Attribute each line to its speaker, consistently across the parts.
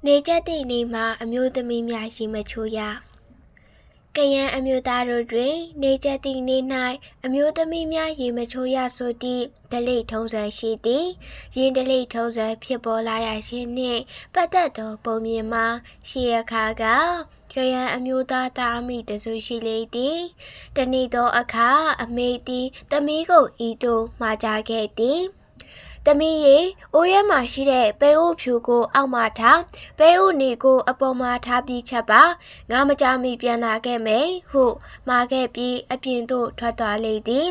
Speaker 1: နေကျက်သည့်နေ့မှာအမျိုးသမီးများရေမချိုးရကယန်းအမျိုးသားတို့တွင်နေကျက်သည့်နေ့၌အမျိုးသမီးများရေမချိုးရဆိုသည့်ဓလေ့ထုံးစံရှိသည်ယင်းဓလေ့ထုံးစံဖြစ်ပေါ်လာရခြင်းနှင့်ပတ်သက်သောပုံမြင်မှာရှေးအခါကကယန်းအမျိုးသားသားအမိတစုရှိလေသည်တနေ့သောအခါအမေသည်သမီးကိုဤသို့မှာကြားခဲ့သည်သမီးရေအိုးထဲမှာရှိတဲ့ပဲအိုးဖြူကိုအောက်မှာထားပဲအိုးနေကိုအပေါ်မှာထားပြီးချက်ပါငါမကြမီပြန်လာခဲ့မယ်ဟုမှာခဲ့ပြီးအပြင်သို့ထွက်သွားလေသည်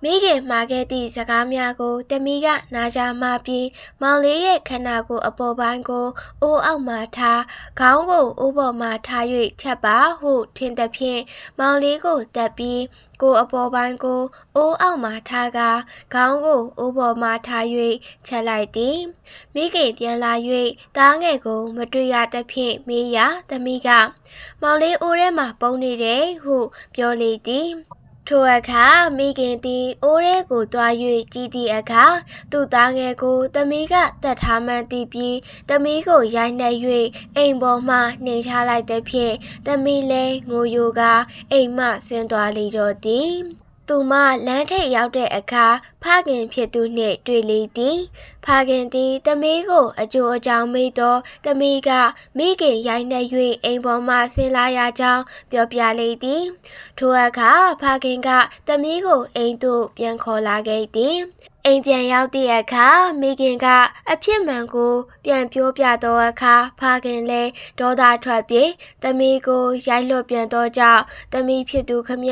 Speaker 1: မိခင်မှာခဲ့သည့်စကားများကိုသမီးကနားကြားမှပြီးမောင်လေးရဲ့ခန္ဓာကိုယ်အပေါ်ပိုင်းကိုအိုးအောက်မှာထားခေါင်းကိုအိုးပေါ်မှာထား၍ချက်ပါဟုထင်သဖြင့်မောင်လေးကိုတက်ပြီးကိုယ်အပေါ်ပိုင်းကိုအိုးအောက်မှာထားကာခေါင်းကိုအိုးပေါ်မှာထား၍ချက်လိုက်သည်မိခင်ပြန်လာ၍သားငယ်ကိုမတွေ့ရသဖြင့်မေးရာသမီးကမောင်လေးအိုးထဲမှာပုန်းနေတယ်ဟုပြောလေသည်ထိုအခါမိခင်သည်အိုးထဲကိုသွား၍ကြည့်သည့်အခါသူ့သားငယ်ကိုသမီးကတတ်ထားမှန်းသိပြီးသမီးကိုရိုက်နှက်၍အိမ်ပေါ်မှနှိမ်ချလိုက်သဖြင့်သမီးလည်းငိုယိုကာအိမ်မှဆင်းသွားလေတော့သည်သူမလမ်းထိပ်ရောက်တဲ့အခါဖခင်ဖြစ်သူနှင့်တွေ့လေသည်ဖခင်သည်သမီးကိုအကျိုးအကြောင်းမေးသောသမီးကမိခင်ရိုက်နှက်၍အိမ်ပေါ်မှဆင်းလာရကြောင်းပြောပြလေသည်ထိုအခါဖခင်ကသမီးကိုအိမ်သို့ပြန်ခေါ်လာခဲ့သည်အိမ်ပြန်ရောက်သည့်အခါမိခင်ကအဖြစ်မှန်ကိုပြန်ပြောပြသောအခါဖခင်လည်းဒေါသထွက်ပြီးသမီးကိုရိုက်လွတ်ပြန်သောကြောင့်သမီးဖြစ်သူခမ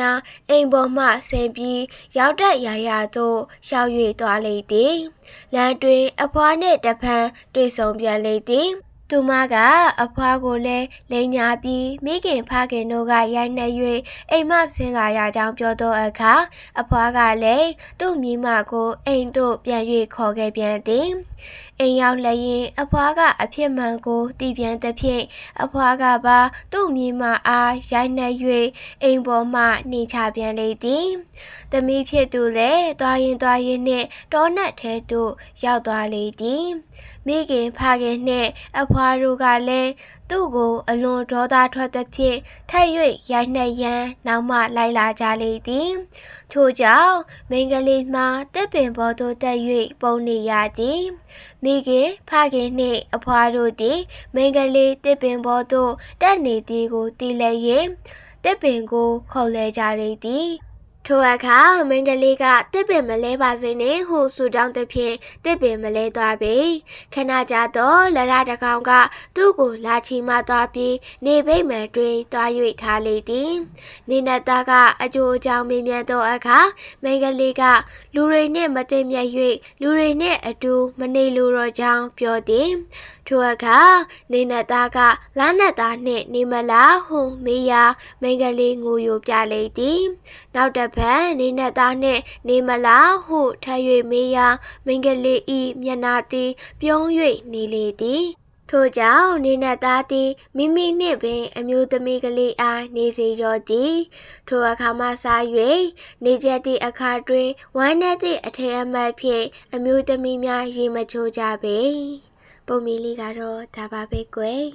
Speaker 1: အိမ်ပေါ်မှဆင်းပြီးရောက်တဲ့ရာသို့ရှောက်၍သွားလေသည်လမ်းတွင်အဖွားနှင့်တဖန်တွေ့ဆုံပြန်လေသည်သူမကအဖွားကိုလည်းလိန်ညာပြီးမိခင်ဖခင်တို့ကရိုက်နှက်၍အိမ်မှဆင်းလာရကြောင်းပြောသောအခါအဖွားကလည်းသူ့မိမကိုအိမ်သို့ပြန်၍ခေါ်ခဲ့ပြန်သည်အိမ်ရောက်လျင်အဖွားကအဖြစ်မှန်ကိုသိပြန်သဖြင့်အဖွားကပါသူ့မိမအားရိုက်နှက်၍အိမ်ပေါ်မှနှိမ်ချပြန်လေသည်သမီးဖြစ်သူလည်းသွားရင်နှင့်တောနက်ထဲသို့ရောက်သွားလေသည်မိခင်ဖခင်နှင့်အဖွားတို့ကလည်းသူ့ကိုအလွန်ဒေါသထွက်သဖြင့်ထပ်၍ရိုက်နှက်ရန်နောက်မှလိုက်လာကြလေသည်ထို့ကြောင့်မိန်းကလေးမှာတစ်ပင်ပေါ်သို့တက်၍ပုံနေရသည်မိခင်ဖခင်နှင့်အဖွားတို့သည်မိန်းကလေးတစ်ပင်ပေါ်သို့တက်နေသည်ကိုသိလျက်တစ်ပင်ကိုခုတ်လဲကြလေသည်ထိုအခါမိန်းကလေးကတစ်ပင်မလဲပါစေနှင့်ဟုဆုတောင်းသဖြင့်တစ်ပင်မလဲသွားပြီခဏကြာတော့လရတကောင်ကသူ့ကိုလာချီမှသွားပြီးနေဗိမာန်တွင်သွား၍ထားလေသည်နေနတ်သားကအကျိုးအကြောင်းမေးမြန်းသောအခါမိန်းကလေးကလူတွေနှင့်မသိမြတ်၍လူတွေနှင့်အတူမနေလိုတော့ကြောင်းပြောသည်ထိုအခါနေနတ်သားကလာနတ်သားနှင့်နေမလားဟုမေးရာမိန်းကလေးငိုယိုပြလေသည်နောက်တစ်ဖန်နေနတ်သားနှင့်နေမလားဟုထပ်၍မေးရာမိန်းကလေးဤမျက်နှာသည်ပြုံး၍နေလေသည်ထို့ကြောင့်နေနတ်သားသည်မိမိနှင့်ပင်အမျိုးသမီးကလေးအားနေစေတော့သည်ထိုအခါမှစ၍နေကျက်သည့်အခါတွင်ဝမ်းနည်းသည့်အထိမ်းအမှတ်ဖြင့်အမျိုးသမီးများရေမချိုးကြပေပုံမြင်လေးကတော့ဒါပါပဲကွယ်